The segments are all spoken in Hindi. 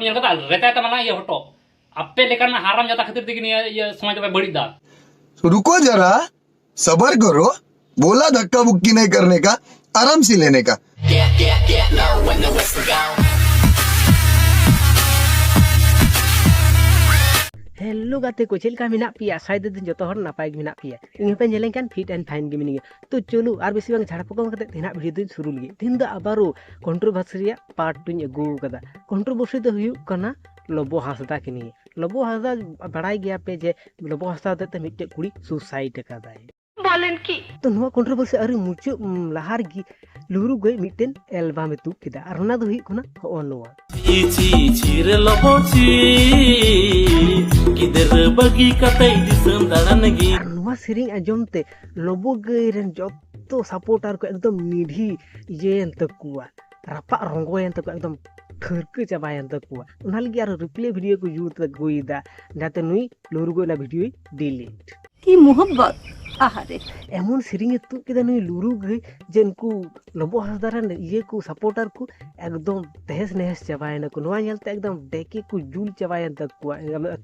ᱧᱮᱞ ᱠᱟᱫᱟ ᱨᱮᱛᱟᱭ ᱛᱟᱢᱟᱱᱟ ᱤᱭᱟᱹ ᱦᱚᱴᱚ ᱟᱯᱮ ᱞᱮᱠᱟᱱ ᱦᱟᱨᱟम ᱡᱟᱫᱟ ᱠᱷᱟᱹᱛᱤᱨ ᱛᱮᱜᱮ ᱱᱤᱭᱟᱹ ᱤᱭᱟᱹ समाज ᱫᱚ बड़ी दा। रुको जरा, सबर करो। बोला धक्का मुक्की नहीं करने का, आराम से लेने का। हेलो गाते को चलका मिना पिया शायद दिन जो हर नापाय मिना पिया इन पे नेलें कान फिट एंड फाइन गे मिनिगे तो चलो आर बेसी बांग झाड़ पकम कते तेना वीडियो दिन शुरू लगे दिन द आबारो कंट्रोवर्सी पार्ट टुन अगू कदा कंट्रोवर्सी दो हुयु कना लबो हासदा किनी लबो हासदा बड़ाई गया पे जे लबो हासदा ते मिट्टे कुड़ी सुसाइड कदाय बोलन की तो नुआ कंट्रोवर्सी अरे मुचु लहार गी लुरु गई मिट्टेन एल्बम तु किदा और ना दो हुयु कना हो नुआ इची चिर लबोची किधर बगी कतई दिसम दाड़नगी नुआ सिरिंग अजमते लबो गई रेन जत्तो सपोर्टर को एकदम निधी येन तकुआ रपा रंगोयन तक एकदम थरक चाबायन तकुआ उना लगी आरो रिप्ले वीडियो को यूज गोइदा जाते नुई लुरु गई ना वीडियो डिलीट की मोहब्बत आहारे एमन सिरिंग तु केदा नुई लुरु गई जेनकु लबो हासदारन ये को सपोर्टर को एकदम तहस नहस चाबायन को नुआ नेलते एकदम डेके को जुल चाबायन तकुआ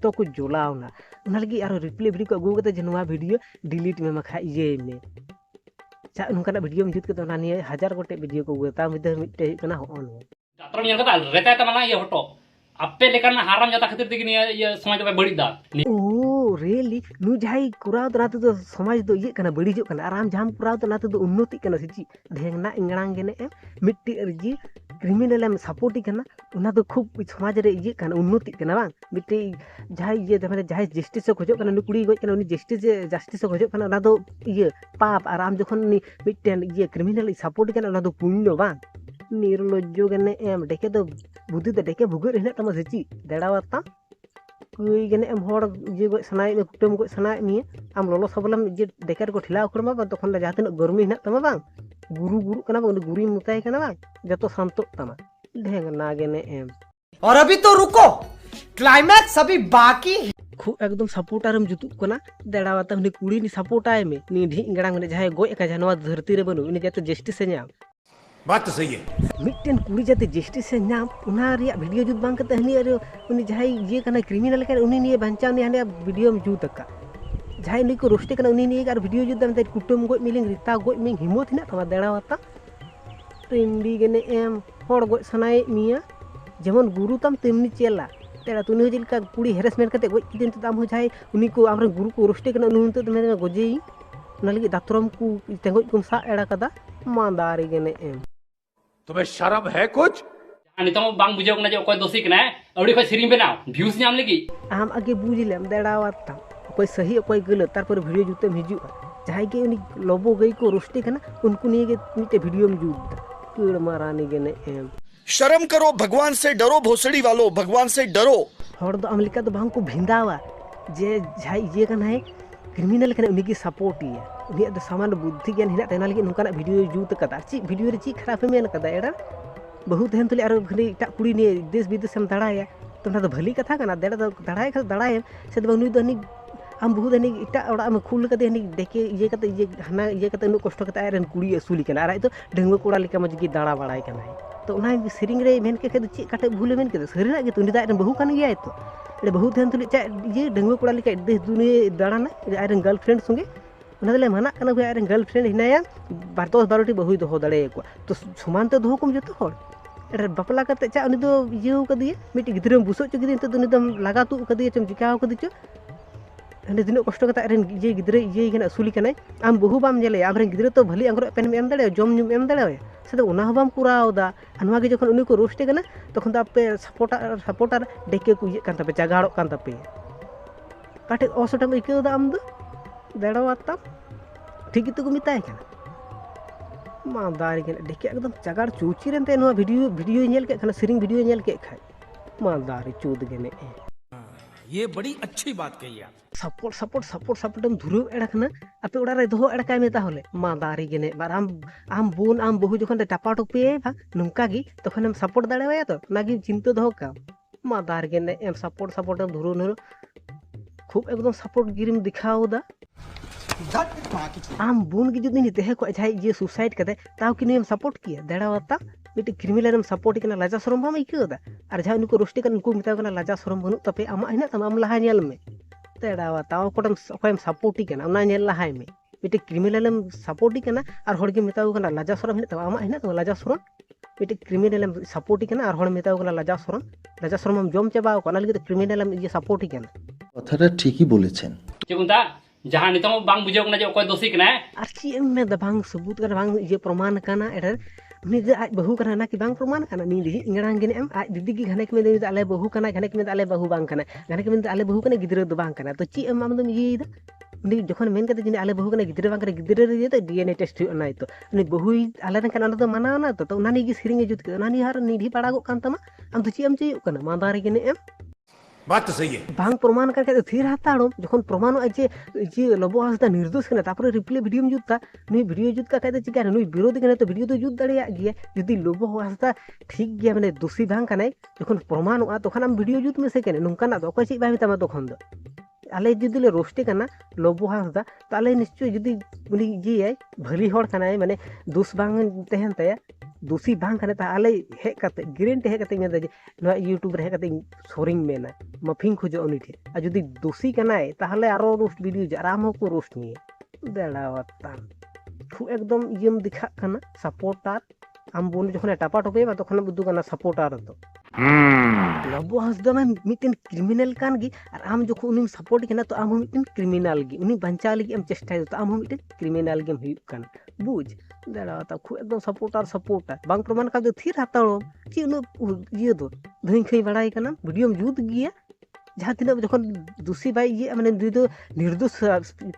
तो को जोलावना उना लगी आरो रिप्ले वीडियो को अगु कते जे नुआ वीडियो डिलीट में मखा ये में चा नुका वीडियो में जुत के तो नानी 1000 गोटे वीडियो को गता मिदे मिटे कना होन जातरा ᱧᱮᱞ ᱠᱟᱫᱟ ᱨᱮᱛᱟᱭ ᱛᱟᱢᱟᱱᱟ ᱤᱭᱟᱹ ᱦᱚᱴᱚ ᱟᱯᱮ ᱞᱮᱠᱟᱱ ᱦᱟᱨᱟम ᱡᱟᱫᱟ ᱠᱷᱟᱹᱛᱤᱨ ᱛᱮᱜᱮ ᱱᱤᱭᱟᱹ ᱤᱭᱟᱹ समाज ᱫᱚ बड़ी दा। ओ रियली नु जाई कुराव तो नाते तो समाज दो ये कना बड़ी जो कना आराम जाम कुराव तो नाते तो उन्नति कना सिची धेंगना इंगड़ांग गेने एम मिट्टी अर्जी क्रिमिनल एम सपोर्ट कना उना तो खूब समाज रे ये कना उन्नति कना बांग मिट्टी जाई ये माने जाई जस्टिस से खोजो कना नु कुड़ी गई कना उनी जस्टिस से खोजो कना उना दो ये पाप आराम जखन नि मिट्टेन ये क्रिमिनल सपोर्ट कना उना दो पुण्य बांग निर्लज्जो गने एम डेके तो बुद्धि तो डेके भुगर हिना तमा सिची देड़ावता कुई गने एम होड़ जे गो सनाय में कुटम गो सनाय में आम लोलो सबलम जे डेकर को ठिला उखरमा बा तखन ला जाते गर्मी हिना तमा बांग गुरु गुरु कना बा गुरी मुताय कना बांग जतो शांतो तमा ढेंग ना गने एम और अभी तो रुको क्लाइमैक्स अभी बाकी खूब एकदम सपोर्टर हम जुतु कना देड़ावता हनी कुड़ी नि सपोर्टाय में नि ढी इंगड़ा में जाय गोय का जानवा धरती रे बनु इन जाते जस्टिस से न्याम बात तो सही है मिट्टेन कुड़ी जाते जस्टिस से नाम उना रिया वीडियो जुत बांग कते हनी अरे उनी जाय ये कना क्रिमिनल के उनी निये बंचा ने हने वीडियो में जुत का जाय नि को रोस्टे कना उनी निये कार वीडियो जुत दम कुटुम गो मिलिंग रिता गो मिंग हिम्मत हिना तमा देड़ावता ट्रेंडी गने एम होड़ गो सनाय मिया जेमन गुरु तम तेमनी चेला तेरा तुनी जिल का कुड़ी हेरेसमेंट कते गो किदिन तो दाम हो जाय उनी को आमरे गुरु को रोस्टे कना उनी तो मेरे गोजेई उना लगी दातरम को तेंगो कुम सा एड़ा कदा मांदारी गने एम तुम्हें शर्म है कुछ नितों बांग बुझाव कना जे ओकय दोषी कना अवड़ी खय सिरिंग बनाव व्यूज ᱧᱟᱢ लगी आम आगे बुझलेम देड़ावता कोई सही कोई गलत तारपर वीडियो जुते हिजु जहां के उनी लबो गई को रोस्टे कना उनको निये के मिटे वीडियो में जुत कीड़ मारानी गने एम शर्म करो, भगवान से डरो, भोसड़ी वालों, भगवान से डरो। हर दो अमेरिका तो बांग को भिंदावा जे जाय ये कना है क्रिमिनल कना उनी की सपोर्ट ही है उनी द सामान बुद्धि ज्ञान हिना तेना लगी नुकाना वीडियो जुत कदा ची वीडियो रे ची खराब मेन कदा एड़ा बहुत हेन तुले आरो घनी टा कुड़ी ने देश विदेश में दड़ाया तो ना तो भली कथा कना देड़ा तो दड़ाय खा दड़ाय से तो नुई दनी हम बहुत हनी इटा ओड़ा में खुल कदे हनी देखे ये कते ये हना ये कते नु कष्ट कते आयरन कुड़ी असुली कना आराय तो ढंगो कोड़ा लिका मज की दाड़ा बाड़ाय कना तो उना सिरिंग रे मेन के चे काटे भूले मेन के सरीना के तुनी दा बहु कन गया तो एडे बहुत हेन तुले चा ये ढंगो कोड़ा लिका देश दुनिया दाड़ाना आयरन गर्लफ्रेंड संगे उना मना कना भाई आयरन गर्लफ्रेंड हिनाया 12 बहु दो दड़े को तो समान तो दो कम जतो होड़ एडे बापला कते चा उनी दो ये कदिए मिटी गिद्रम बुसो च गिदिन तो उनी दम लगा तु कदिए चम चिकाव कदि च हने दिन कष्ट कता आयरन ये गिद्रे ये गना असुली कनाय आम बहु बाम जेले आमरे गिद्रे तो भली अंगरो पेन एम दड़े जम न्यू एम दड़े से तो उना बाम कुरावदा अनवा के जखन उनी को रोस्टे कना तखन तो आपे सपोर्टर डेके को ये कान तपे जगाड़ो कान तपे काटे असटम इकेदा आम दो देड़ावता ठीक तो को मिताय कना मा दारी के देखे एकदम जगाड़ चूची रेनते नो वीडियो नेल के खाना सिरिंग वीडियो नेल के खाय मा दारी चूद गेने ये बड़ी अच्छी बात कही आप सपोर्ट हम धुरु एड़ा कना आपे ओड़ा रे दोहो एड़ा काय मेता होले मा दारी गेने बार आम बोन आम बहु जखन टापा टोपे बा नुंका गी तखन हम सपोर्ट दाड़े वाया तो नागी चिंता दोहो का मा दार गेने एम सपोर्ट हम धुरु न खूब एकदम सपोर्ट गिरिम दिखाओदा आम बोन की जुदी तेहे को जाय ये सुसाइड कते ताव कि हम सपोर्ट किया देड़ावता मिट्टी क्रिमिनल सपोर्ट करना लाजा शरम बाम इकादा और जहाँ उनको रोस्टी कर उनको मिता करना लाजा शरम बनू तपे आम हिना तम आम लहा नेल में तेड़ावा ताव कोटम अखोयम सपोर्टी करना उना नेल लहाय में मिट्टी क्रिमिनल सपोर्टी करना और हड़ के मिता करना लाजा शरम हिना तम आम हिना तम लाजा शरम मिट्टी क्रिमिनल सपोर्टी करना और हड़ मिता करना लाजा शरम हम जम चाबा कोना लगे क्रिमिनल ये सपोर्टी करना কথাটা ঠিকই বলেছেন। चिकुंता जहाँ नितों बांग बुझे कना जे ओकय दोषी कना और ची में बांग सबूत कर बांग ये प्रमाण करना एडर उनी आज बहु करना ना कि बांग प्रमाण करना नी दी इंगड़ांग गे एम आज दीदी की घने के में आले बहु करना घने के में आले बहु बांग करना घने के में आले बहु करना गिदरे दो बांग करना तो ची एम आमदम ये दा उनी जखन मेन करते जिने आले बहु करना गिदरे बांग करना गिदरे रे तो डीएनए टेस्ट होना तो उनी बहु आले रन करना तो माना ना तो उना नी की सिरिंग जुत के उना नी हार नी ढी पड़ागो कान तमा आम तो ची एम चई करना मादार गे एम बात तो सही है। बांग प्रमाण करके थीर हाताड़ो जखन प्रमाण जे जे लबो हासदा निर्दोष कना तापर रिप्ले वीडियो जुतता नुई वीडियो जुत का कहते चिका नुई विरोधी कना तो वीडियो तो जुत दड़िया गया यदि लबो हासदा ठीक गया माने दोषी बांग कनाय जखन प्रमाण आ तखन हम वीडियो जुत में से कने नोंकाना तो कोई चीज बाय मितामा तखन दो आले जुदी ले रोस्टे कना लबो हासदा तो आले निश्चय जुदी उनी जे भली हड़ कनाय माने दोष बांग तहन तया दोषी बांग कने ता आले हे कते गारंटी हे कते मेदा जे नवा यूट्यूब रे हे कते सोरिंग मेना मफिंग खोजो उनी ठे आ जुदी दोषी कनाय ताहले आरो रोस्ट वीडियो जे आराम को रोस्ट निये देड़ावतान खु एकदम यम दिखा कना सपोर्टर आम बोन जखन टापा टपे बा तखन बुदु कना सपोर्टर तो लबो हासदा में मिटन क्रिमिनल कान गी और आम जो उनी सपोर्ट कना तो आम मिटन क्रिमिनल गी उनी बंचा लगी आम चेष्टा तो आम मिटन क्रिमिनल गेम हुई कन बुझ दाड़ा खु एकदम सपोर्टर बांग प्रमाण का जो थीर हाताड़ो ची उन ये दो धई खई बड़ाई कना वीडियो में जुत गया जहाँ तीन जखन दोषी बाई ये माने दो निर्दोष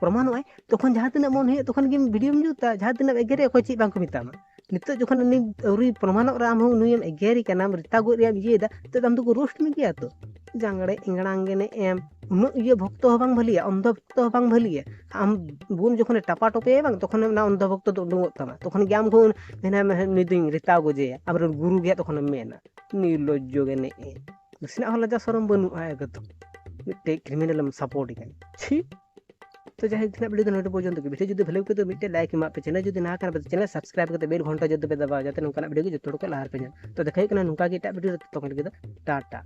प्रमाण है तखन जहाँ तीन मन है तखन गेम वीडियो में जुता जहाँ तीन एगेरे अखोय ची बांग को मितामा नित जखन उनी औरी प्रमाण आम नुयम एगेरी कना रिता गो रे ये दा तो आम तो रोस्ट में गया तो जांगड़े इंगड़ांगे ने एम उन ये भक्त हो बांग भलिया अंध भक्त हो बांग भलिया आम बोन जखन टापा टपे बांग तखन ना अंध भक्त तो उडुंगो तमा तखन ग्याम को मेना निदिन रिता गो जे आमर गुरु गया तखन मेना निर्लज्जो गे ने सिना हला जा शरम बनु आय गतो मिटे क्रिमिनल सपोर्ट गन छी तो जहाँ इतना वीडियो नोट पर्यंत के वीडियो जो भले को तो मिटे लाइक मा पे चैनल जो ना कर चैनल सब्सक्राइब करते बेल घंटा जो पे दबा जाते नुका वीडियो जो तोड़ को लहार पे तो देखै कना नुका की टा वीडियो तो टाटा।